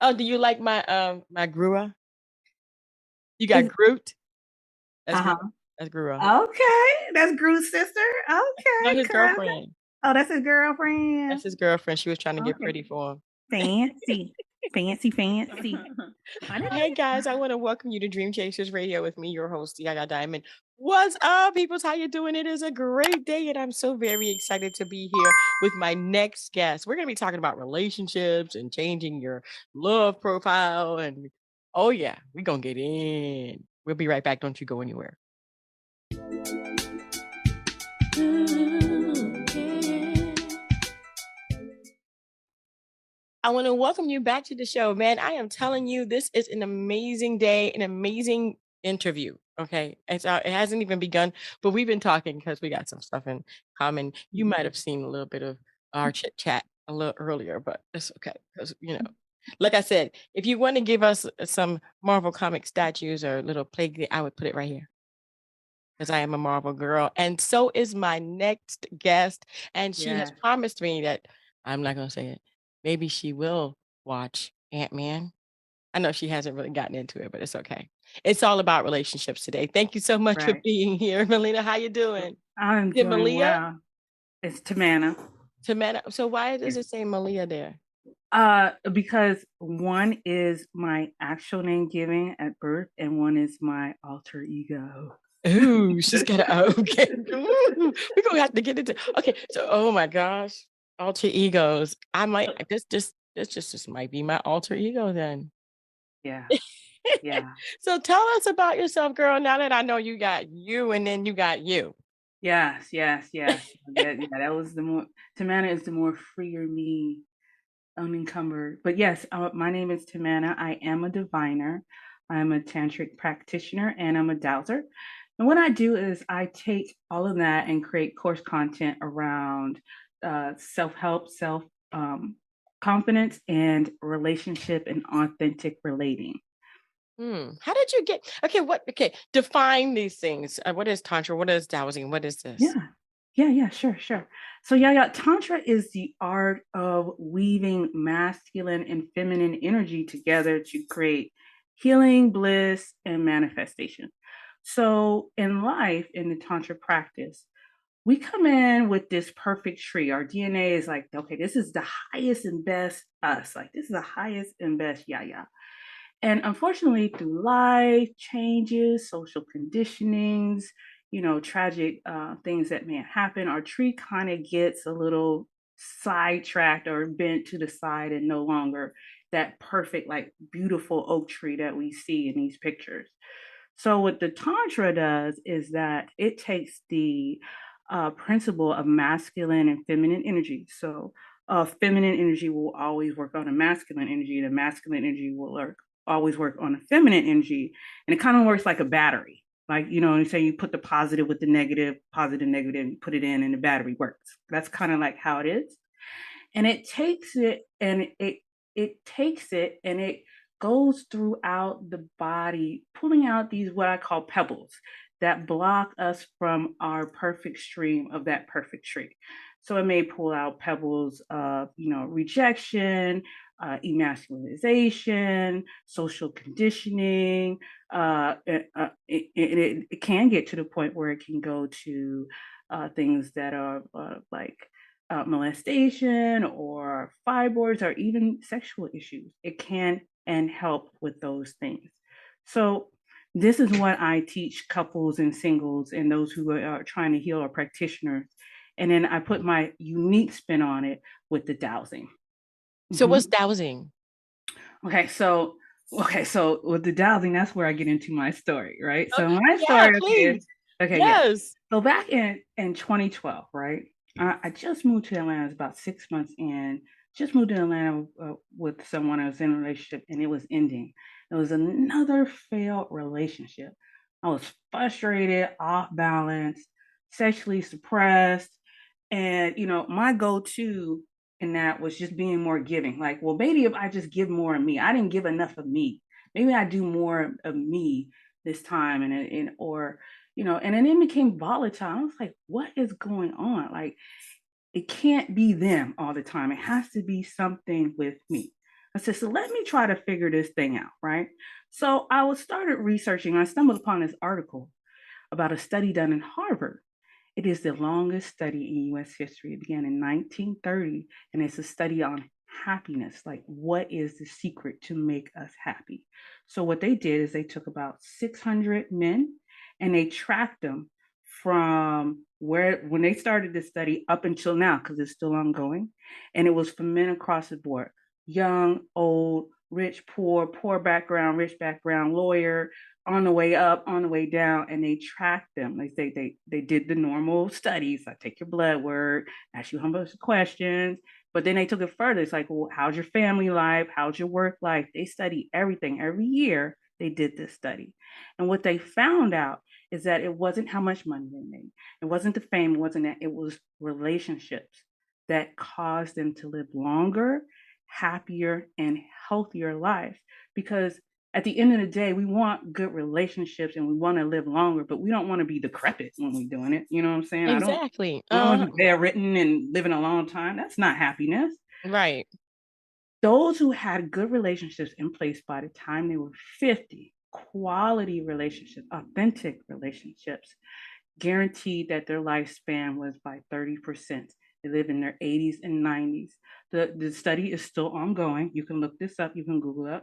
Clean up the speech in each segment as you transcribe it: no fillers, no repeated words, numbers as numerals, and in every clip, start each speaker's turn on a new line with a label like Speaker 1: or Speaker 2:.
Speaker 1: Oh, do you like my Grua? You got
Speaker 2: Is
Speaker 1: Groot? That's Gru
Speaker 2: uh-huh.
Speaker 1: that's Grua.
Speaker 2: Okay, that's Groot's sister.
Speaker 1: No,
Speaker 2: Okay,
Speaker 1: his
Speaker 2: cousin.
Speaker 1: girlfriend.
Speaker 2: Oh, that's his
Speaker 1: That's
Speaker 2: girlfriend.
Speaker 1: his girlfriend. She was trying to get
Speaker 2: Okay,
Speaker 1: pretty for him.
Speaker 2: fancy, fancy, fancy. I didn't know
Speaker 1: Hey guys, I want to welcome you to Dream Chasers Radio with me, your host, Yaya Diamond. What's up, peoples? How you doing? It is a great day, and I'm so very excited to be here with my next guest. We're gonna be talking about relationships and changing your love profile, and oh yeah, we're gonna get in. We'll be right back. Don't you go anywhere. I want to welcome you back to the show, man. I am telling you, this is an amazing day, an amazing interview. Okay, it hasn't even begun, but we've been talking because we got some stuff in common. You might have seen a little bit of our chit chat a little earlier, but it's okay because like I said, if you want to give us some Marvel comic statues or little play, I would put it right here because I am a Marvel girl, and so is my next guest. And she has
Speaker 2: Yeah,
Speaker 1: promised me that I'm not going to say it. Maybe she will watch Ant Man. I know she hasn't really gotten into it, but it's okay. It's all about relationships today. Thank you so much for
Speaker 2: right.
Speaker 1: being here, Melina. How you doing?
Speaker 2: I'm
Speaker 1: Is it
Speaker 2: doing
Speaker 1: Malia?
Speaker 2: well. It's Tamanna.
Speaker 1: Tamana. So why
Speaker 2: Yeah.
Speaker 1: does it say Malia there?
Speaker 2: Because one is my actual name given at birth, and one is my alter ego.
Speaker 1: Ooh, she's got to okay. Ooh, we're gonna have to get into okay. So oh my gosh, alter egos. I might this just might be my alter ego then.
Speaker 2: Yeah, yeah.
Speaker 1: So tell us about yourself, girl. Now that I know you got you and then you got you.
Speaker 2: Yes, yes, yes. Yeah, that was the more Tamanna is the more freer me, unencumbered. But yes, my name is Tamanna. I am a diviner. I'm a tantric practitioner and I'm a dowser. And what I do is I take all of that and create course content around self-help, self confidence, and relationship and authentic relating.
Speaker 1: How did you get okay? Okay? Define these things. What is tantra? What is dowsing? What is this?
Speaker 2: Yeah. Yeah, sure, sure. So, yeah, Tantra is the art of weaving masculine and feminine energy together to create healing, bliss, and manifestation. So, in life, in the Tantra practice, we come in with this perfect tree. Our DNA is like, okay, this is the highest and best us. Like, this is the highest and best Yaya. And unfortunately, through life changes, social conditionings, tragic things that may happen, our tree kind of gets a little sidetracked or bent to the side and no longer that perfect, like beautiful oak tree that we see in these pictures. So, what the Tantra does is that it takes the principle of masculine and feminine energy. So, feminine energy will always work on a masculine energy, the masculine energy will always work on a feminine energy. And it kind of works like a battery. Like, you say you put the positive with the negative, positive, negative, you put it in, and the battery works. That's kind of like how it is. And it takes it and it goes throughout the body, pulling out these what I call pebbles that block us from our perfect stream of that perfect tree. So it may pull out pebbles of, rejection, emasculization, social conditioning. It can get to the point where it can go to things that are like molestation or fibroids or even sexual issues. It can and help with those things. So this is what I teach couples and singles and those who are trying to heal or practitioners. And then I put my unique spin on it with the dowsing.
Speaker 1: So
Speaker 2: Mm-hmm.
Speaker 1: what's dowsing?
Speaker 2: Okay, so with the dowsing, that's where I get into my story, right?
Speaker 1: Oh,
Speaker 2: So my
Speaker 1: yeah,
Speaker 2: story,
Speaker 1: please.
Speaker 2: okay, yeah.
Speaker 1: Yes.
Speaker 2: So back in 2012, right? I just moved to Atlanta. It was about 6 months in. Just moved to Atlanta with someone I was in a relationship, and it was ending. It was another failed relationship. I was frustrated, off balance, sexually suppressed, and my go-to in that was just being more giving. Like, well, maybe if I just give more of me, I didn't give enough of me. Maybe I do more of me this time, and then it became volatile. I was like, what is going on? Like, it can't be them all the time. It has to be something with me. I said, so let me try to figure this thing out, right? So I was started researching. I stumbled upon this article about a study done in Harvard. It is the longest study in US history. It began in 1930, and it's a study on happiness. Like, what is the secret to make us happy? So, what they did is they took about 600 men and they tracked them from where, when they started this study up until now, because it's still ongoing. And it was for men across the board, young, old, rich, poor, poor background, rich background, lawyer, on the way up, on the way down, and they tracked them. They did the normal studies. I take your blood work, ask you a bunch of questions, but then they took it further. It's like, well, how's your family life? How's your work life? They study everything. Every year they did this study. And what they found out is that it wasn't how much money they made. It wasn't the fame, it wasn't that, it was relationships that caused them to live longer, happier, and healthier lives. Because at the end of the day, we want good relationships and we want to live longer, but we don't want to be decrepit when we're doing it. You know what I'm saying?
Speaker 1: Exactly.
Speaker 2: I don't want to be bedridden and living a long time. That's not happiness.
Speaker 1: Right.
Speaker 2: Those who had good relationships in place by the time they were 50, quality relationships, authentic relationships, guaranteed that their lifespan was by 30%. They live in their 80s and 90s. The study is still ongoing. You can look this up, you can Google it.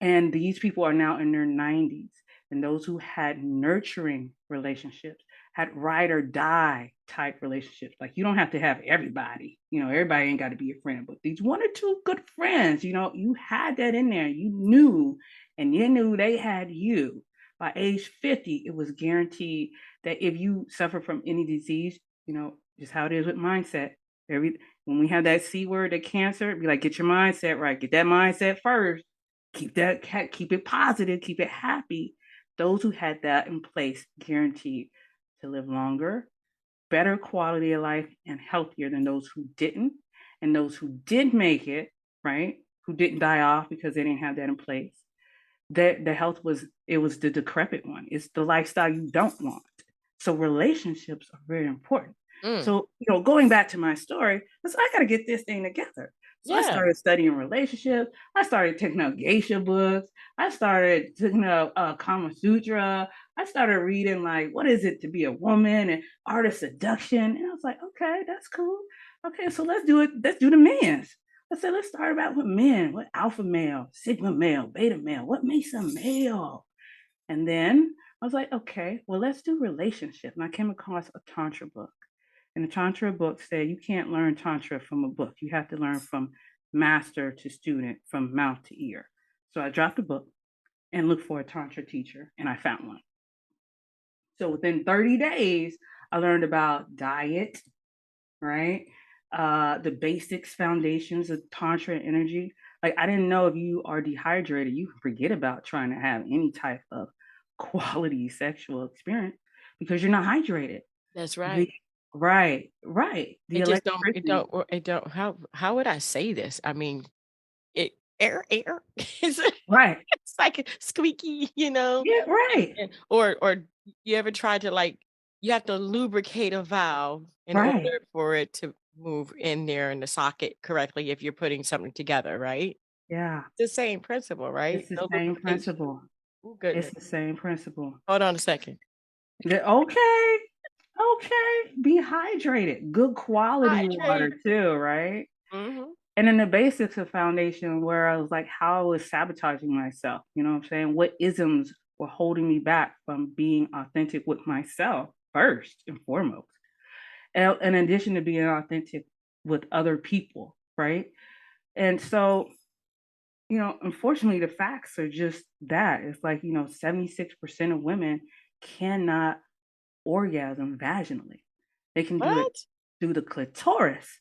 Speaker 2: And these people are now in their 90s. And those who had nurturing relationships, had ride or die type relationships. Like, you don't have to have everybody. Everybody ain't got to be a friend, but these one or two good friends, you had that in there. You knew, and you knew they had you. By age 50, it was guaranteed that if you suffer from any disease, just how it is with mindset. When we have that C word, that cancer, be like, get your mindset right. Get that mindset first. Keep it positive, keep it happy. Those who had that in place guaranteed to live longer, better quality of life, and healthier than those who didn't. And those who did make it, right, who didn't die off because they didn't have that in place, that the health was, it was the decrepit one. It's the lifestyle you don't want. So relationships are very important.
Speaker 1: Mm.
Speaker 2: So, going back to my story, so I got to get this thing together. So I
Speaker 1: Yeah.
Speaker 2: started studying relationships. I started taking up geisha books. I started taking up Kama Sutra. I started reading, like, what is it to be a woman and art of seduction. And I was like, okay, that's cool. Okay, so let's do it. Let's do the men's. I said, let's start about with men. What alpha male, sigma male, beta male? What makes a male? And then I was like, okay, well, let's do relationship. And I came across a Tantra book. And the Tantra book said you can't learn Tantra from a book. You have to learn from master to student, from mouth to ear. So I dropped the book and looked for a Tantra teacher, and I found one. So within 30 days, I learned about diet, right? The basics, foundations of Tantra energy. Like, I didn't know if you are dehydrated, you can forget about trying to have any type of quality sexual experience because you're not hydrated.
Speaker 1: That's
Speaker 2: The
Speaker 1: right.
Speaker 2: right. The
Speaker 1: It just don't it
Speaker 2: electricity.
Speaker 1: don't or it don't how would I say this? I mean, it air. It's
Speaker 2: Right.
Speaker 1: it's like squeaky,
Speaker 2: Yeah, right.
Speaker 1: or you ever tried to, like, you have to lubricate a valve in
Speaker 2: Right.
Speaker 1: order for it to move in there in the socket correctly if you're putting something together, right?
Speaker 2: Yeah.
Speaker 1: The same principle, right?
Speaker 2: It's the
Speaker 1: No
Speaker 2: same
Speaker 1: lubrication.
Speaker 2: principle.
Speaker 1: Oh,
Speaker 2: It's
Speaker 1: goodness.
Speaker 2: the same principle.
Speaker 1: Hold on a second.
Speaker 2: Okay. Okay. Be hydrated. Good quality
Speaker 1: Hydrate.
Speaker 2: water too, right?
Speaker 1: Mhm.
Speaker 2: And then the basics of foundation, where I was like, how I was sabotaging myself. You know what I'm saying? What isms were holding me back from being authentic with myself first and foremost. And in addition to being authentic with other people, right? And so, unfortunately, the facts are just that. It's like, 76% of women cannot orgasm vaginally. They can do it
Speaker 1: What?
Speaker 2: through the clitoris,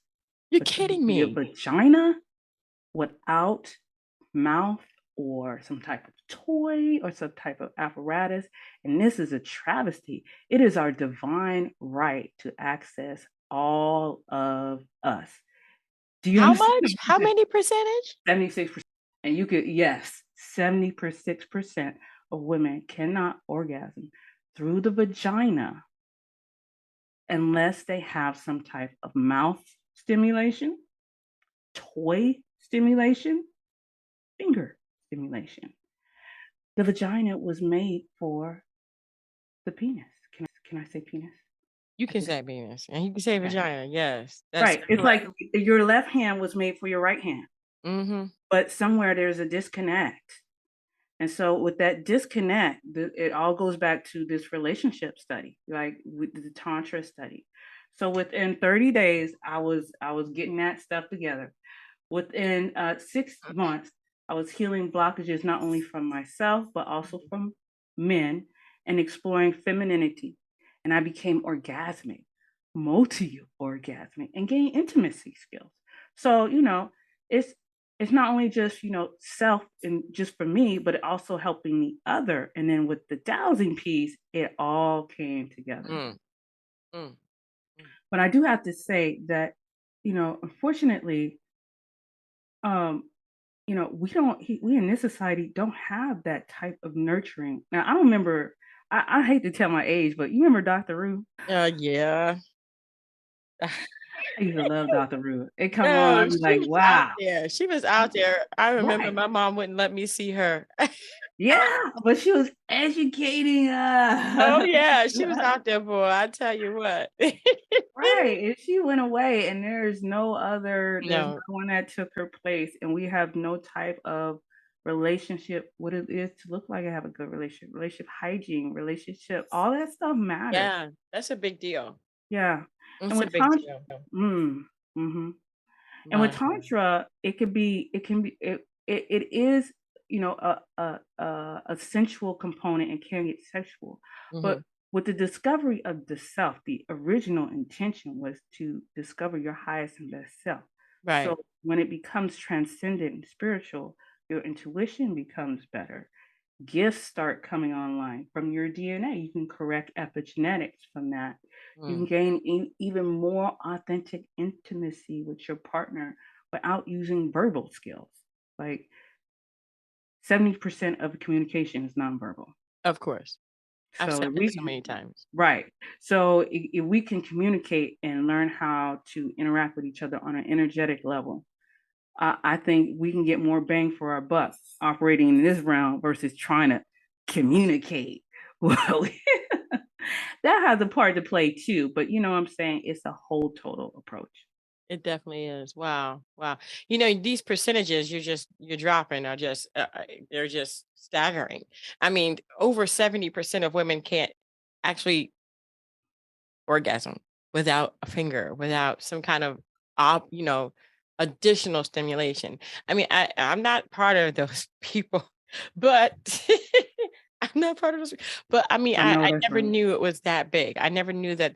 Speaker 1: You're
Speaker 2: but
Speaker 1: kidding
Speaker 2: the
Speaker 1: me.
Speaker 2: vagina without mouth or some type of toy or some type of apparatus. And this is a travesty. It is our divine right to access all of us. Do you
Speaker 1: How
Speaker 2: understand?
Speaker 1: much? How many percentage?
Speaker 2: 76%. And you could, yes, 76% of women cannot orgasm through the vagina unless they have some type of mouth stimulation, toy stimulation. finger stimulation. The vagina was made for the penis. Can I say penis?
Speaker 1: You
Speaker 2: I
Speaker 1: can
Speaker 2: can say
Speaker 1: say penis, and you can say
Speaker 2: okay.
Speaker 1: vagina, yes, that's
Speaker 2: Right. It's
Speaker 1: correct.
Speaker 2: like your left hand was made for your right hand,
Speaker 1: Mhm.
Speaker 2: but somewhere there's a disconnect. And so with that disconnect, it all goes back to this relationship study, like with the Tantra study. So within 30 days, I was getting that stuff together. Within 6 months, I was healing blockages not only from myself, but also
Speaker 1: Mhm.
Speaker 2: from men and exploring femininity. And I became orgasmic, multi orgasmic, and gained intimacy skills. So, it's it's not only just, self and just for me, but it also helping the other. And then with the dowsing piece, it all came together.
Speaker 1: Mm, mm, mm.
Speaker 2: But I do have to say that, unfortunately, um, we in this society don't have that type of nurturing. Now, I don't remember, I hate to tell my age, but you remember Dr. Rue?
Speaker 1: Yeah.
Speaker 2: I used to love Dr. Rue. It come on,
Speaker 1: No,
Speaker 2: I'd be
Speaker 1: she
Speaker 2: like,
Speaker 1: was out
Speaker 2: wow.
Speaker 1: there, she was out there. I remember
Speaker 2: Right.
Speaker 1: my mom wouldn't let me see her.
Speaker 2: Yeah, but she was educating
Speaker 1: Oh,
Speaker 2: us.
Speaker 1: yeah, she was out there, boy, I tell you what.
Speaker 2: Right. And she went away and there's no
Speaker 1: No,
Speaker 2: one that took her place. And we have no type of relationship, what it is to look like I have a good relationship hygiene, relationship, all that stuff matters.
Speaker 1: yeah, that's a big deal.
Speaker 2: Yeah. And
Speaker 1: It's a
Speaker 2: with
Speaker 1: big
Speaker 2: tantra,
Speaker 1: deal.
Speaker 2: mm, mhm. And with
Speaker 1: My God.
Speaker 2: tantra, it is, a sensual component and can get sexual. But
Speaker 1: Mhm.
Speaker 2: with the discovery of the self, the original intention was to discover your highest and best self. So
Speaker 1: Right.
Speaker 2: when it becomes transcendent and spiritual, your intuition becomes better. Gifts start coming online from your DNA. You can correct epigenetics from that. You can
Speaker 1: Mm.
Speaker 2: gain even more authentic intimacy with your partner without using verbal skills. Like 70% of communication is nonverbal.
Speaker 1: Of course. I've
Speaker 2: So
Speaker 1: said
Speaker 2: if
Speaker 1: that
Speaker 2: we
Speaker 1: so many times.
Speaker 2: right. So if we can communicate and learn how to interact with each other on an energetic level, I think we can get more bang for our buck operating in this realm versus trying to communicate. Well, that has a part to play too, but you know what I'm saying? It's a whole total approach.
Speaker 1: It definitely is. Wow. Wow. These percentages you're dropping are just they're just staggering. I mean, over 70% of women can't actually orgasm without a finger, without some kind of op, additional stimulation. I mean, I'm not part of those people, but I'm not part of those. But I mean,
Speaker 2: I
Speaker 1: I,
Speaker 2: know
Speaker 1: I
Speaker 2: that's
Speaker 1: never
Speaker 2: right.
Speaker 1: knew it was that big. I never knew that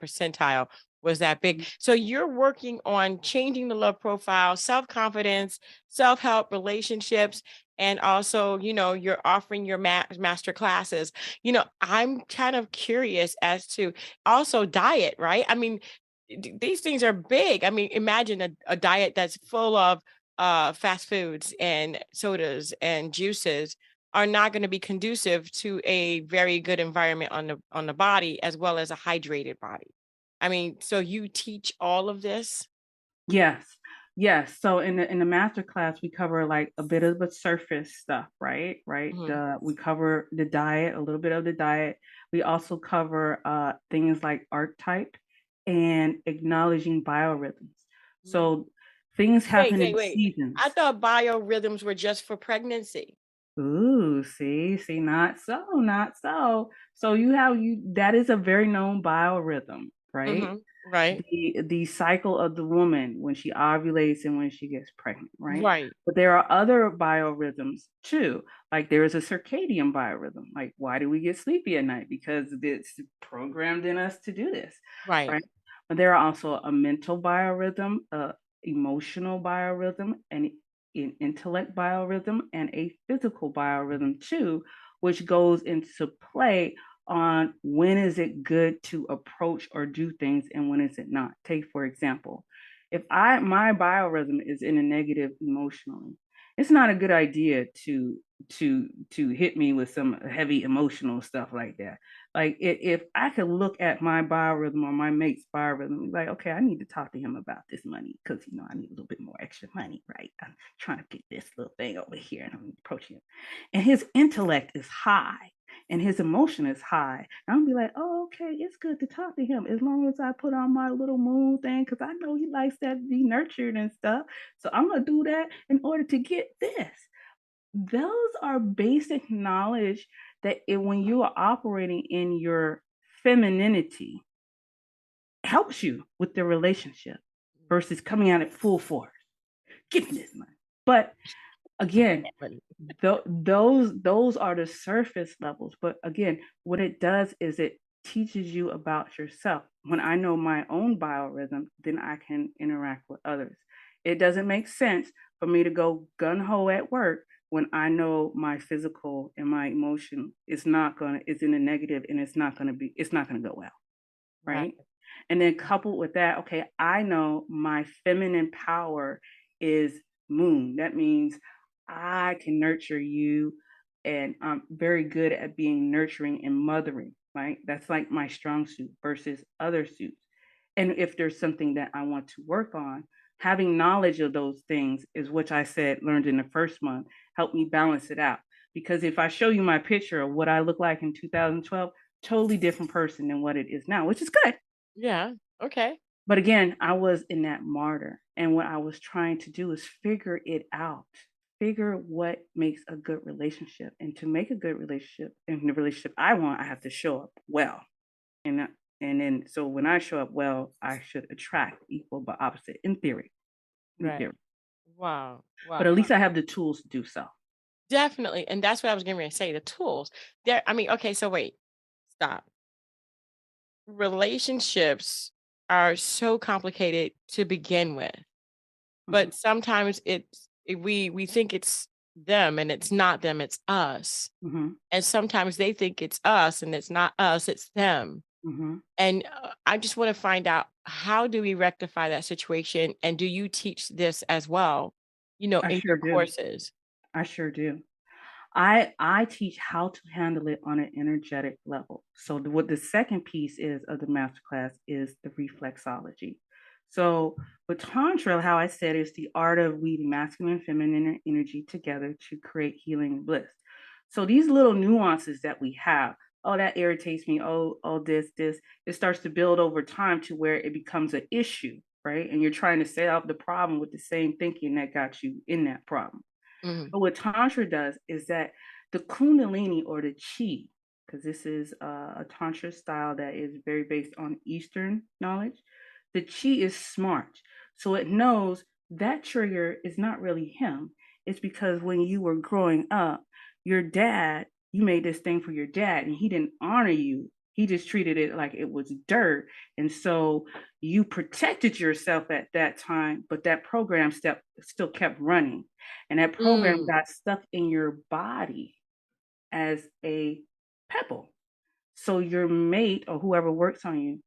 Speaker 1: percentile was that big.
Speaker 2: Mhm.
Speaker 1: So you're working on changing the love profile, self confidence, self help, relationships, and also, you're offering your master classes. I'm kind of curious as to also diet, right? I mean, these things are big. I mean, imagine a diet that's full of fast foods and sodas and juices are not going to be conducive to a very good environment on the body as well as a hydrated body. I mean, so you teach all of this?
Speaker 2: Yes. Yes. So in the master class, we cover like a bit of the surface stuff, right? Right.
Speaker 1: Mhm.
Speaker 2: We cover the diet, a little bit of the diet. We also cover things like archetype and acknowledging biorhythms.
Speaker 1: Mm.
Speaker 2: So things
Speaker 1: Wait,
Speaker 2: happen
Speaker 1: wait,
Speaker 2: in
Speaker 1: wait. I
Speaker 2: seasons.
Speaker 1: thought biorhythms were just for pregnancy.
Speaker 2: Ooh, see, not so, not so. So you that is a very known biorhythm, right?
Speaker 1: Right.
Speaker 2: The cycle of the woman when she ovulates and when she gets pregnant, right?
Speaker 1: Right.
Speaker 2: But there are other biorhythms too. Like there is a circadian biorhythm. Like why do we get sleepy at night? Because it's programmed in us to do this,
Speaker 1: Right.
Speaker 2: right? But there are also a mental biorhythm, a emotional biorhythm, an intellect biorhythm, and a physical biorhythm too, which goes into play on when is it good to approach or do things and when is it not. Take for example, if I my biorhythm is in a negative emotionally, it's not a good idea to hit me with some heavy emotional stuff like that. Like if I could look at my biorhythm or my mate's biorhythm, like, okay, I need to talk to him about this money because I need a little bit more extra money, right? I'm trying to get this little thing over here, and I'm approaching him, and his intellect is high. And his emotion is high. And I'll be like, oh, okay, it's good to talk to him as long as I put on my little moon thing because I know he likes that to be nurtured and stuff. So I'm gonna do that in order to get this. Those are basic knowledge that when you are operating in your femininity, helps you with the relationship versus coming at it full force. Give me this money. But again,
Speaker 1: But
Speaker 2: those are the surface levels. But again, what it does is it teaches you about yourself. When I know my own biorhythm, then I can interact with others. It doesn't make sense for me to go gun ho at work when I know my physical and my emotion is in a negative, and it's not gonna go well,
Speaker 1: right,
Speaker 2: right? And then coupled with that, okay, I know my feminine power is moon. That means I can nurture you, and I'm very good at being nurturing and mothering, right? That's like my strong suit versus other suits. And if there's something that I want to work on, having knowledge of those things is what I said learned in the first month, help me balance it out. Because if I show you my picture of what I look like in 2012, totally different person than what it is now, which is good.
Speaker 1: yeah, okay,
Speaker 2: But again, I was in that martyr. And what I was trying to do is figure it out, figure what makes a good relationship. And to make a good relationship, and the relationship I want, I have to show up well. And then so when I show up well, I should attract equal but opposite in
Speaker 1: right.
Speaker 2: theory.
Speaker 1: Wow, wow,
Speaker 2: But at
Speaker 1: wow.
Speaker 2: least I have the tools to do so.
Speaker 1: Definitely, and that's what I was getting ready to say, the tools. There I mean, okay, so wait, stop. Relationships are so complicated to begin with,
Speaker 2: Mhm,
Speaker 1: but sometimes we think it's them and it's not them, it's us.
Speaker 2: mhm,
Speaker 1: And sometimes they think it's us and it's not us, it's them.
Speaker 2: mhm.
Speaker 1: And I just want to find out, how do we rectify that situation? And do you teach this as well,
Speaker 2: I
Speaker 1: in
Speaker 2: sure
Speaker 1: your
Speaker 2: do.
Speaker 1: courses?
Speaker 2: I sure do. I teach how to handle it on an energetic level. So what the second piece is of the masterclass is the reflexology. So with Tantra, how I said, is the art of weaving masculine and feminine energy together to create healing and bliss. So these little nuances that we have, oh, that irritates me, oh, this, it starts to build over time to where it becomes an issue, right? And you're trying to solve the problem with the same thinking that got you in that problem.
Speaker 1: Mhm,
Speaker 2: But what Tantra does is that the Kundalini or the Chi, because this is a Tantra style that is very based on Eastern knowledge, the Chi is smart. So it knows that trigger is not really him. It's because when you were growing up, your dad, you made this thing for your dad and he didn't honor you. He just treated it like it was dirt. And so you protected yourself at that time, but that program step still kept running. And that program
Speaker 1: mm,
Speaker 2: got stuck in your body as a pebble. So your mate or whoever works on you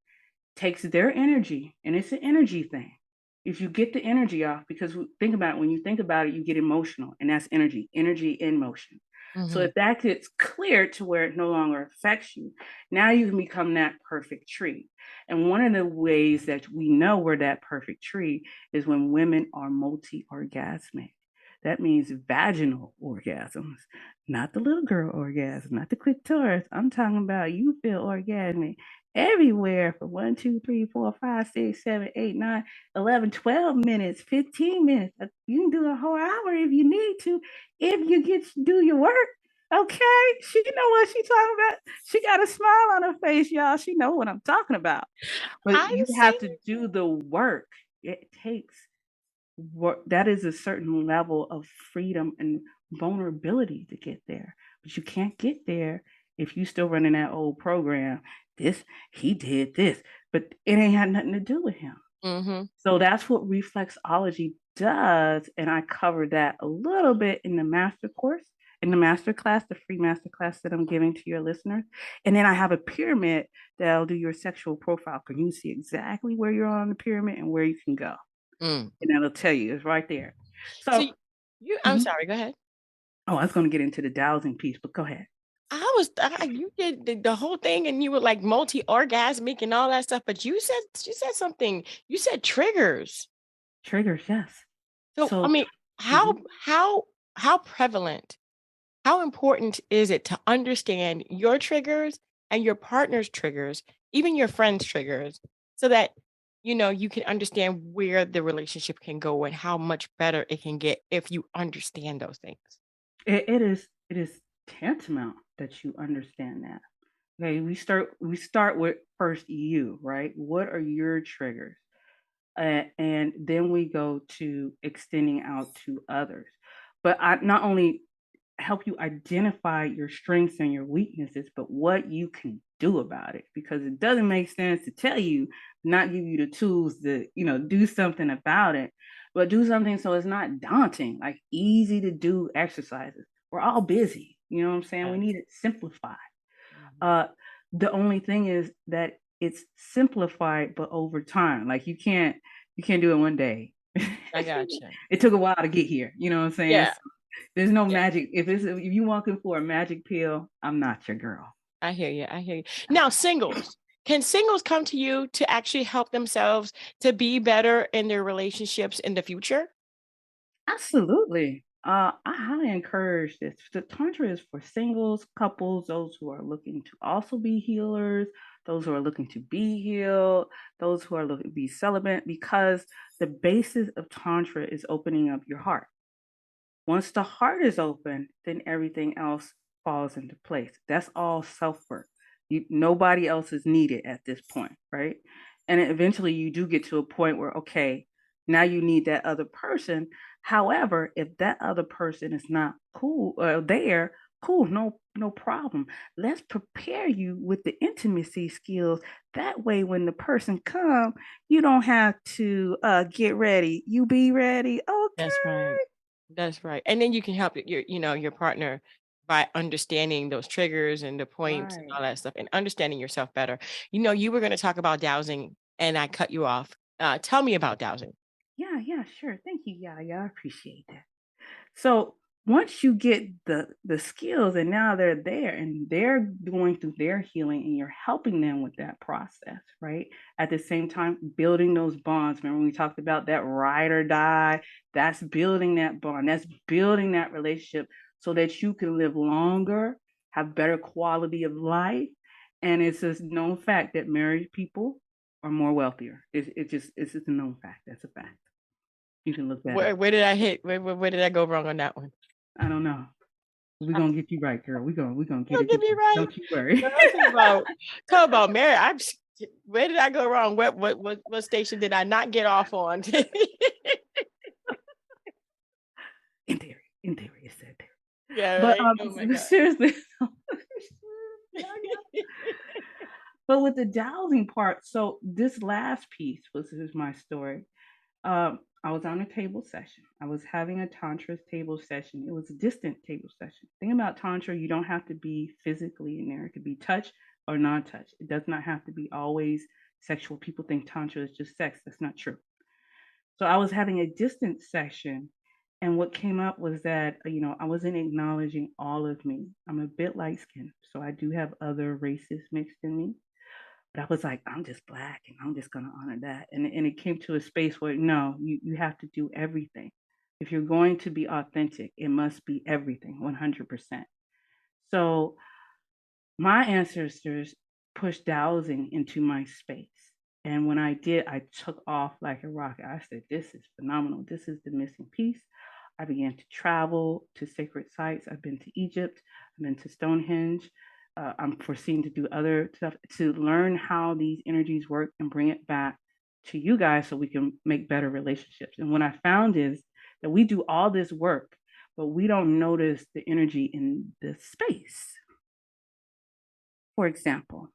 Speaker 2: takes their energy, and it's an energy thing. If you get the energy off, because think about it, when you think about it, you get emotional, and that's energy in motion. So
Speaker 1: mhm,
Speaker 2: if that gets cleared to where it no longer affects you, now you can become that perfect tree. And one of the ways that we know we're that perfect tree is when women are multi orgasmic. That means vaginal orgasms, not the little girl orgasm, not the clitoris. I'm talking about you feel orgasmic everywhere from 1, 2, 3, 4, 5, 6, 7, 8, 9, 11, 12 minutes, 15 minutes. You can do a whole hour if you need to, if you get to do your work. Okay, she know what she talking about. She got a smile on her face, y'all. She know what I'm talking about. But
Speaker 1: I
Speaker 2: you
Speaker 1: see.
Speaker 2: have to do the work. It takes work. That is a certain level of freedom and vulnerability to get there. But you can't get there if you still running that old program. This he did this, but it ain't had nothing to do with him.
Speaker 1: Mhm,
Speaker 2: So that's what reflexology does, and I cover that a little bit in the master course, in the master class, the free master class that I'm giving to your listeners. And then I have a pyramid that'll do your sexual profile, because you see exactly where you're on the pyramid and where you can go,
Speaker 1: mm.
Speaker 2: and that'll tell you it's right there.
Speaker 1: So
Speaker 2: So
Speaker 1: I'm
Speaker 2: Mhm.
Speaker 1: sorry, go ahead.
Speaker 2: Oh, I was going to get into the dowsing piece, but go ahead.
Speaker 1: You did the whole thing and you were like multi-orgasmic and all that stuff, but you said something. You said triggers.
Speaker 2: Triggers, yes.
Speaker 1: So, I
Speaker 2: So,
Speaker 1: mean,
Speaker 2: mhm.
Speaker 1: how prevalent, how important is it to understand your triggers and your partner's triggers, even your friends' triggers, so that you can understand where the relationship can go and how much better it can get if you understand those things.
Speaker 2: It is tantamount that you understand that. Okay, we start with first you, right? What are your triggers? And then we go to extending out to others. But I not only help you identify your strengths and your weaknesses, but what you can do about it. Because it doesn't make sense to tell you, not give you the tools to, do something about it, but do something so it's not daunting, like easy to do exercises. We're all busy. You know what I'm saying? We
Speaker 1: Yes.
Speaker 2: need it simplified.
Speaker 1: Mhm.
Speaker 2: Uh, the only thing is that it's simplified, but over time. Like you can't do it one day.
Speaker 1: I gotcha.
Speaker 2: It took a while to get here. You know what I'm saying?
Speaker 1: Yeah,
Speaker 2: So there's no
Speaker 1: yeah.
Speaker 2: magic. If you walking for a magic pill, I'm not your girl.
Speaker 1: I hear you. I hear you. Now, singles. Can singles come to you to actually help themselves to be better in their relationships in the future?
Speaker 2: Absolutely. I highly encourage this. The tantra is for singles, couples, those who are looking to also be healers, those who are looking to be healed, those who are looking to be celibate, because the basis of tantra is opening up your heart. Once the heart is open, then everything else falls into place. That's all self work. Nobody else is needed at this point, right? And eventually you do get to a point where, okay, now you need that other person. However, if that other person is not cool there, cool, no problem. Let's prepare you with the intimacy skills. That way, when the person come, you don't have to get ready. You be ready.
Speaker 1: That's
Speaker 2: Okay.
Speaker 1: right. That's right. And then you can help your partner by understanding those triggers and the points and
Speaker 2: Right.
Speaker 1: all that stuff and understanding yourself better. You were going to talk about dowsing and I cut you off. Tell me about dowsing.
Speaker 2: Yeah, yeah, sure. Thank you, Yaya. I appreciate that. So once you get the skills and now they're there and they're going through their healing and you're helping them with that process, right? At the same time, building those bonds. Remember we talked about that ride or die? That's building that bond. That's building that relationship so that you can live longer, have better quality of life. And it's a known fact that married people are more wealthier. It's just a known fact. That's a fact. You can look that up.
Speaker 1: Where did I hit? Where did I go wrong on that one?
Speaker 2: I don't know. We're gonna get you right, girl. We're gonna get
Speaker 1: Don't
Speaker 2: it
Speaker 1: get me
Speaker 2: together.
Speaker 1: right.
Speaker 2: Don't you worry.
Speaker 1: Girl, talk about Mary. Where did I go wrong? What station did I not get off on?
Speaker 2: In theory, it said there.
Speaker 1: Yeah,
Speaker 2: But
Speaker 1: right. Oh my god.
Speaker 2: seriously, yeah, yeah. But with the dowsing part, so this last piece was this is my story. I was on a table session. I was having a tantra table session. It was a distant table session. Thing about tantra, you don't have to be physically in there. It could be touch or non-touch. It does not have to be always sexual. People think tantra is just sex. That's not true. So I was having a distant session, and what came up was that I wasn't acknowledging all of me. I'm a bit light skinned, so I do have other races mixed in me. But I was like, I'm just black and I'm just gonna honor that. And it came to a space where no, you have to do everything. If you're going to be authentic, it must be everything, 100%. So my ancestors pushed dowsing into my space. And when I did, I took off like a rocket. I said, this is phenomenal. This is the missing piece. I began to travel to sacred sites. I've been to Egypt, I've been to Stonehenge. I'm foreseeing to do other stuff to learn how these energies work and bring it back to you guys so we can make better relationships. And what I found is that we do all this work, but we don't notice the energy in the space. For example,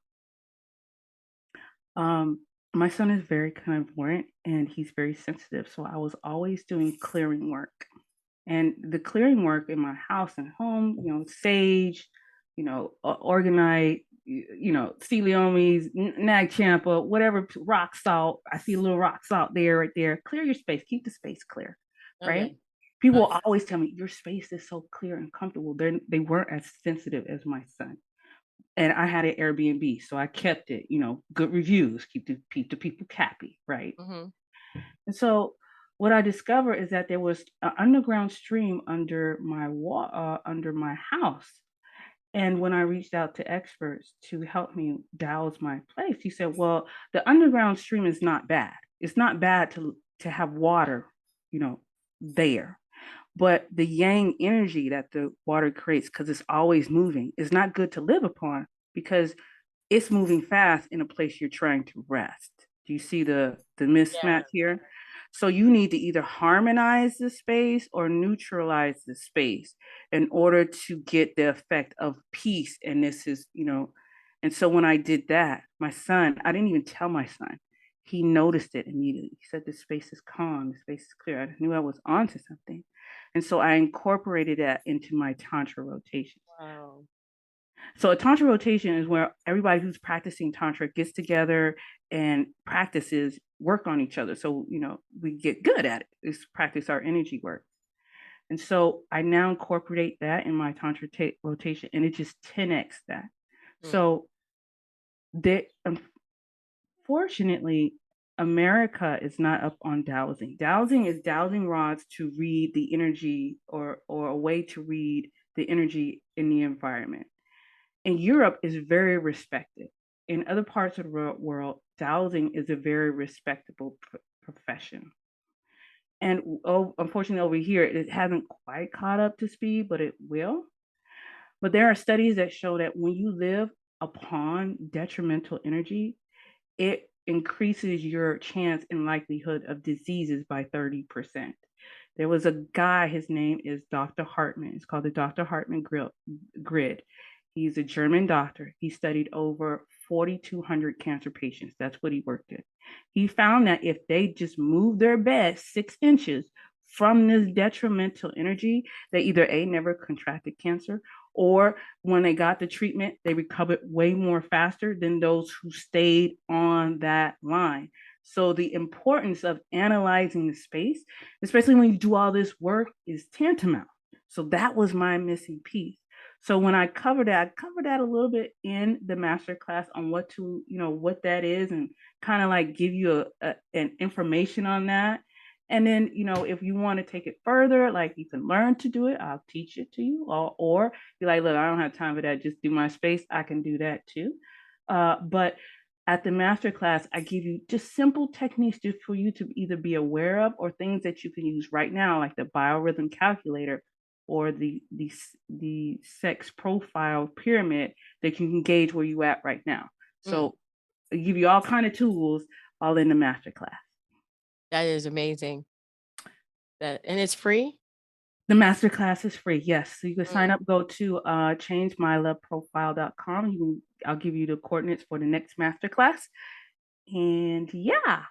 Speaker 2: um, my son is very clairvoyant and he's very sensitive. So I was always doing clearing work. And the clearing work in my house and home, sage, organite, celeomes, nag champa, whatever, rock salt. I see a little rock salt there, right there. Clear your space. Keep the space clear,
Speaker 1: Okay.
Speaker 2: right? People will always tell me your space is so clear and comfortable. They weren't as sensitive as my son. And I had an Airbnb, so I kept it, good reviews, keep the people happy, right?
Speaker 1: Mhm.
Speaker 2: And so what I discovered is that there was an underground stream under my wall, under my house. And when I reached out to experts to help me douse my place, he said, "Well, the underground stream is not bad. It's not bad to have water, you know, there. But the yang energy that the water creates, because it's always moving, is not good to live upon because it's moving fast in a place you're trying to rest. Do you see the
Speaker 1: Yeah.
Speaker 2: mismatch here? So you need to either harmonize the space or neutralize the space in order to get the effect of peace. And this is, and so when I did that, my son, I didn't even tell my son. He noticed it immediately. He said, "The space is calm, the space is clear." I knew I was onto something. And so I incorporated that into my Tantra rotations.
Speaker 1: Wow.
Speaker 2: So a tantra rotation is where everybody who's practicing tantra gets together and practices work on each other. So, we get good at it. It's practice our energy work. And so I now incorporate that in my tantra rotation and it just 10x that.
Speaker 1: Mm.
Speaker 2: So there, unfortunately, America is not up on dowsing. Dowsing is dowsing rods to read the energy or a way to read the energy in the environment. In Europe is very respected. In other parts of the world, dowsing is a very respectable profession. And unfortunately, over here, it hasn't quite caught up to speed, but it will. But there are studies that show that when you live upon detrimental energy, it increases your chance and likelihood of diseases by 30%. There was a guy, his name is Dr. Hartman. It's called the Dr. Hartman Grid. He's a German doctor. He studied over 4,200 cancer patients. That's what he worked in. He found that if they just move their bed 6 inches from this detrimental energy, they either A, never contracted cancer, or when they got the treatment, they recovered way more faster than those who stayed on that line. So the importance of analyzing the space, especially when you do all this work, is tantamount. So that was my missing piece. So when I covered that a little bit in the master class on what that is and kind of like give you an information on that. And then, if you want to take it further, like you can learn to do it, I'll teach it to you. Or be like, "Look, I don't have time for that. Just do my space." I can do that too. But at the master class, I give you just simple techniques just for you to either be aware of or things that you can use right now, like the biorhythm calculator or the sex profile pyramid that you can gauge where you at right now.
Speaker 1: Mm.
Speaker 2: So I give you all kind of tools all in the master class.
Speaker 1: That is amazing. And it's free?
Speaker 2: The master class is free. Yes. So you can sign
Speaker 1: Mm.
Speaker 2: up, go to changemyloveprofile.com. I'll give you the coordinates for the next master class. And yeah.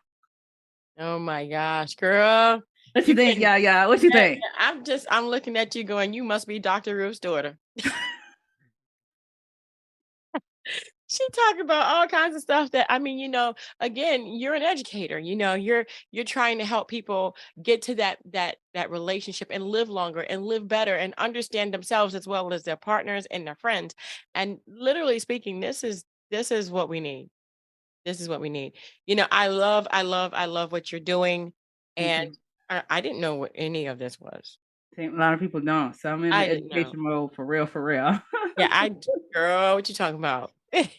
Speaker 1: Oh my gosh, girl.
Speaker 2: What you
Speaker 1: You
Speaker 2: think?
Speaker 1: can
Speaker 2: Yeah, yeah. What you
Speaker 1: man,
Speaker 2: think?
Speaker 1: I'm looking at you going, "You must be Dr. Ruth's daughter." She talked about all kinds of stuff that I mean, again, you're an educator, you're trying to help people get to that relationship and live longer and live better and understand themselves as well as their partners and their friends. And literally speaking, this is what we need. This is what we need. I love what you're doing.
Speaker 2: Thank
Speaker 1: And
Speaker 2: you.
Speaker 1: I didn't know what any of this was.
Speaker 2: A lot of people don't. So I'm in the
Speaker 1: I didn't know.
Speaker 2: education mode for real, for real.
Speaker 1: Yeah, girl, what you talking about? I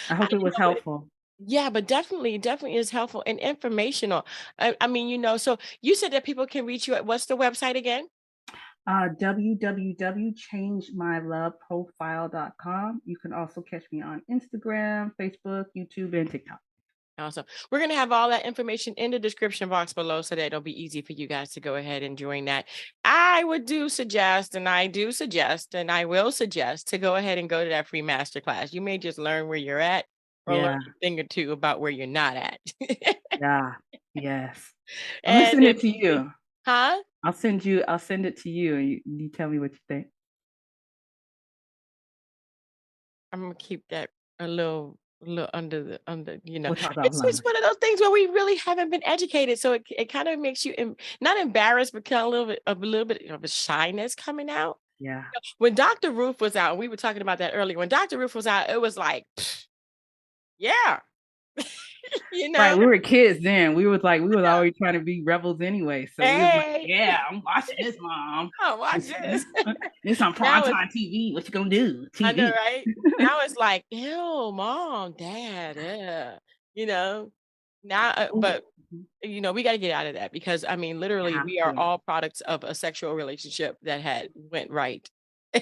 Speaker 2: I hope it
Speaker 1: didn't
Speaker 2: was
Speaker 1: know it.
Speaker 2: helpful.
Speaker 1: Yeah, but definitely is helpful and informational. I mean, so you said that people can reach you at what's the website again?
Speaker 2: www.changemyloveprofile.com. You can also catch me on Instagram, Facebook, YouTube, and TikTok.
Speaker 1: Awesome. We're going to have all that information in the description box below so that it'll be easy for you guys to go ahead and join that. I would do suggest, and I do suggest, and I will suggest to go ahead and go to that free masterclass. You may just learn where you're at or learn
Speaker 2: Yeah,
Speaker 1: a thing or two about where you're not at.
Speaker 2: yeah, yes. I'm gonna
Speaker 1: And
Speaker 2: send
Speaker 1: if
Speaker 2: it to you.
Speaker 1: huh?
Speaker 2: I'll send it to you and you tell me what you think.
Speaker 1: I'm gonna keep that a little a little under,
Speaker 2: We'll talk
Speaker 1: it's
Speaker 2: offline.
Speaker 1: just one of those things where we really haven't been educated, so it kind of makes you not embarrassed, but kind of a little bit of a shyness coming out.
Speaker 2: Yeah.
Speaker 1: When Dr. Ruth was out, and we were talking about that earlier. When Dr. Ruth was out, it was like, yeah, you
Speaker 2: Right,
Speaker 1: know,
Speaker 2: we were kids then. We was always trying to be rebels anyway. So we was like,
Speaker 1: hey,
Speaker 2: "Yeah, I'm watching this, mom.
Speaker 1: oh, watch
Speaker 2: This,
Speaker 1: this.
Speaker 2: this on
Speaker 1: Now it's
Speaker 2: primetime TV. What you gonna do?
Speaker 1: I know,
Speaker 2: TV."
Speaker 1: right? Now it's like, "Ew, mom, dad, you know? Now,
Speaker 2: Ooh,
Speaker 1: but, we gotta get out of that because, I mean, literally,
Speaker 2: have
Speaker 1: we are
Speaker 2: to.
Speaker 1: all products of a sexual relationship that had went right.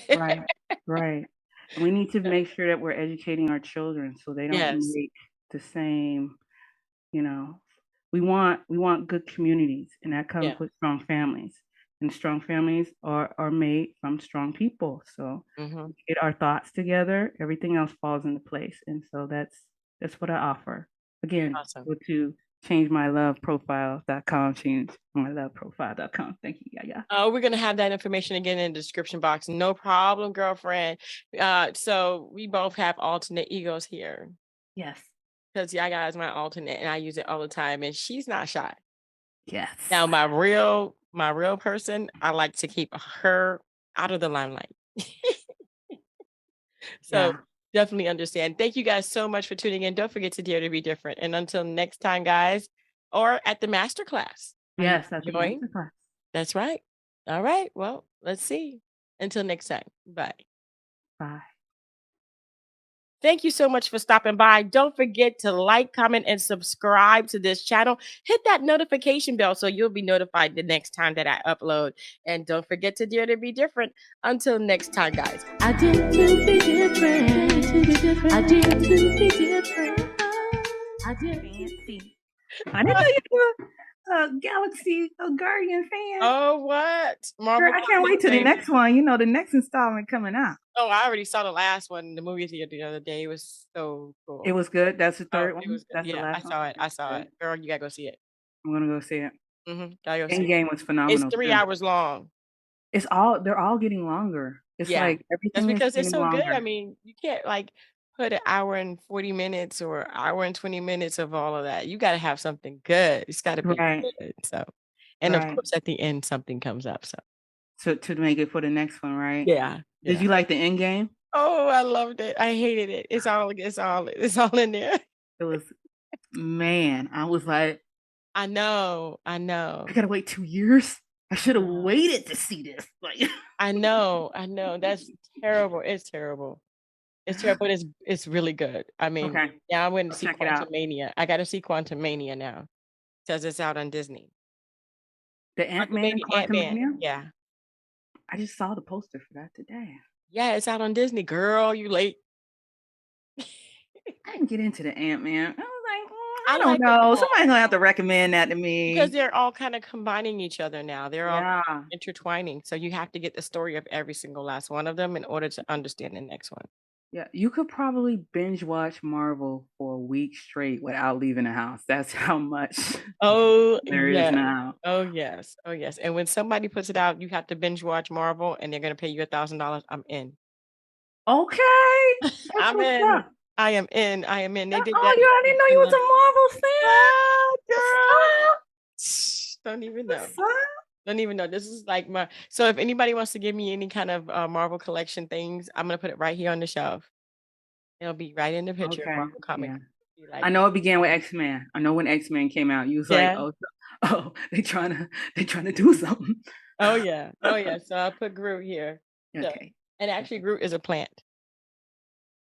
Speaker 2: Right, right. And we need to make sure that we're educating our children so they don't
Speaker 1: Yes.
Speaker 2: make the same, you know, we want good communities, and that comes
Speaker 1: Yeah.
Speaker 2: with strong families. And strong families are made from strong people. So
Speaker 1: Mhm.
Speaker 2: get our thoughts together, everything else falls into place. And so that's what I offer. Again,
Speaker 1: Awesome.
Speaker 2: go to changemyloveprofile.com, changemyloveprofile.com. Thank you, Yaya.
Speaker 1: Oh, we're gonna have that information again in the description box. No problem, girlfriend. So we both have alternate egos here
Speaker 2: Yes.
Speaker 1: because Yaya is my alternate, and I use it all the time, and she's not shy.
Speaker 2: Yes.
Speaker 1: Now, my real person, I like to keep her out of the limelight. So
Speaker 2: Yeah.
Speaker 1: definitely understand. Thank you guys so much for tuning in. Don't forget to dare to be different. And until next time, guys, or at the master class. Are you
Speaker 2: Yes, that's a
Speaker 1: enjoying?
Speaker 2: masterclass.
Speaker 1: That's right. All right. Well, let's see. Until next time. Bye.
Speaker 2: Bye.
Speaker 1: Thank you so much for stopping by. Don't forget to like, comment, and subscribe to this channel. Hit that notification bell so you'll be notified the next time that I upload. And don't forget to dare to be different. Until next time, guys. I dare to be different. I dare to be different. I dare.
Speaker 2: Fancy. I didn't know you were a Galaxy a Guardian fan.
Speaker 1: Oh, what?
Speaker 2: Girl,
Speaker 1: Marvel
Speaker 2: I can't wait
Speaker 1: Comics,
Speaker 2: till the
Speaker 1: baby.
Speaker 2: next one. You know, the next installment coming out.
Speaker 1: Oh, I already saw the last one in the movie theater the other day. It was so
Speaker 2: It
Speaker 1: cool.
Speaker 2: was good. That's the
Speaker 1: Oh,
Speaker 2: third
Speaker 1: it
Speaker 2: one.
Speaker 1: was good.
Speaker 2: That's the
Speaker 1: Yeah, I
Speaker 2: last one.
Speaker 1: saw it. I saw
Speaker 2: Okay.
Speaker 1: it. Girl, you gotta go see it.
Speaker 2: I'm gonna go see it.
Speaker 1: Gotta go see it.
Speaker 2: Endgame was
Speaker 1: It's
Speaker 2: phenomenal
Speaker 1: 3
Speaker 2: too.
Speaker 1: hours long.
Speaker 2: They're all getting longer. It's
Speaker 1: Yeah.
Speaker 2: like
Speaker 1: That's
Speaker 2: everything is
Speaker 1: because it's
Speaker 2: getting
Speaker 1: so good. I
Speaker 2: longer.
Speaker 1: mean, you can't, like, put an hour and 40 minutes or hour and 20 minutes of all of that. You gotta have something good. It's gotta be
Speaker 2: Right,
Speaker 1: good, so and of
Speaker 2: right.
Speaker 1: course, at the end, something comes up, so
Speaker 2: To make it for the next one, right?
Speaker 1: yeah,
Speaker 2: Did
Speaker 1: yeah.
Speaker 2: you like the end game?
Speaker 1: Oh, I loved it. I hated it. It's all in there.
Speaker 2: It was man, I was like,
Speaker 1: I know, I
Speaker 2: I
Speaker 1: know,
Speaker 2: gotta wait 2 years. I
Speaker 1: I
Speaker 2: should have
Speaker 1: know,
Speaker 2: waited to see this. Like,
Speaker 1: I know. That's terrible. It's terrible. It's terrible, but it's really good. I mean,
Speaker 2: okay,
Speaker 1: now I went to
Speaker 2: I'll
Speaker 1: see
Speaker 2: check it out.
Speaker 1: Quantumania. I gotta see Quantumania now because it's out on Disney.
Speaker 2: The Ant-Man,
Speaker 1: Quantumania, Ant-Man.
Speaker 2: Quantumania.
Speaker 1: Yeah.
Speaker 2: I just saw the poster for that today.
Speaker 1: Yeah, it's out on Disney. Girl, you late.
Speaker 2: I didn't get into the Ant-Man. I was like,
Speaker 1: I
Speaker 2: I don't
Speaker 1: like them
Speaker 2: know.
Speaker 1: all
Speaker 2: Somebody's gonna have to recommend that to
Speaker 1: because
Speaker 2: me.
Speaker 1: they're all kinda combining each other now. They're all
Speaker 2: Yeah.
Speaker 1: intertwining, so you have to get the story of every single last one of them in order to understand the next one.
Speaker 2: Yeah, you could probably binge watch Marvel for a week straight without leaving the house. That's how much
Speaker 1: Oh,
Speaker 2: there is
Speaker 1: yes.
Speaker 2: now.
Speaker 1: Oh, yes. Oh, yes, and when somebody puts it out, you have to binge watch Marvel, and they're gonna pay you $1,000, I'm in.
Speaker 2: Okay, that's
Speaker 1: I'm
Speaker 2: what's
Speaker 1: in.
Speaker 2: up.
Speaker 1: I am in. I am in. They did
Speaker 2: Oh,
Speaker 1: that
Speaker 2: you I didn't know you was
Speaker 1: in
Speaker 2: a Marvel fan.
Speaker 1: Ah,
Speaker 2: What's
Speaker 1: girl.
Speaker 2: up?
Speaker 1: Don't even know.
Speaker 2: What's up?
Speaker 1: Don't even know. This is like my so if anybody wants to give me any kind of, Marvel collection things, I'm gonna put it right here on the shelf. It'll be right in the picture,
Speaker 2: Okay,
Speaker 1: Marvel comic.
Speaker 2: yeah.
Speaker 1: Be
Speaker 2: I
Speaker 1: like,
Speaker 2: know it began with X-Men. I know when X-Men came out, you was like,
Speaker 1: yeah.
Speaker 2: "Oh, oh, they trying to do something."
Speaker 1: Oh, yeah. Oh, yeah. So I'll put Groot here. So
Speaker 2: Okay.
Speaker 1: and actually Groot is a plant.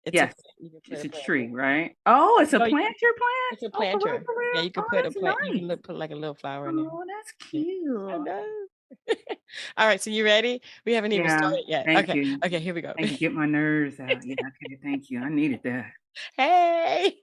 Speaker 1: It's a
Speaker 2: Yes,
Speaker 1: plant. You can put
Speaker 2: it's
Speaker 1: a
Speaker 2: a
Speaker 1: plant there.
Speaker 2: tree, right? Oh, it's a
Speaker 1: Oh,
Speaker 2: planter plant?
Speaker 1: it's a
Speaker 2: Oh, for real,
Speaker 1: planter.
Speaker 2: for
Speaker 1: Yeah,
Speaker 2: real?
Speaker 1: you could
Speaker 2: Oh,
Speaker 1: put a
Speaker 2: that's
Speaker 1: plant you can
Speaker 2: nice.
Speaker 1: put like a little flower in there.
Speaker 2: Oh, that's
Speaker 1: Yeah. I
Speaker 2: cute.
Speaker 1: know. All right, so you ready? We haven't even
Speaker 2: Yeah,
Speaker 1: started yet.
Speaker 2: thank
Speaker 1: Okay.
Speaker 2: you.
Speaker 1: Okay, here we go.
Speaker 2: Thank you, get my nerves out. Yeah, okay, thank you. I needed that.
Speaker 1: Hey.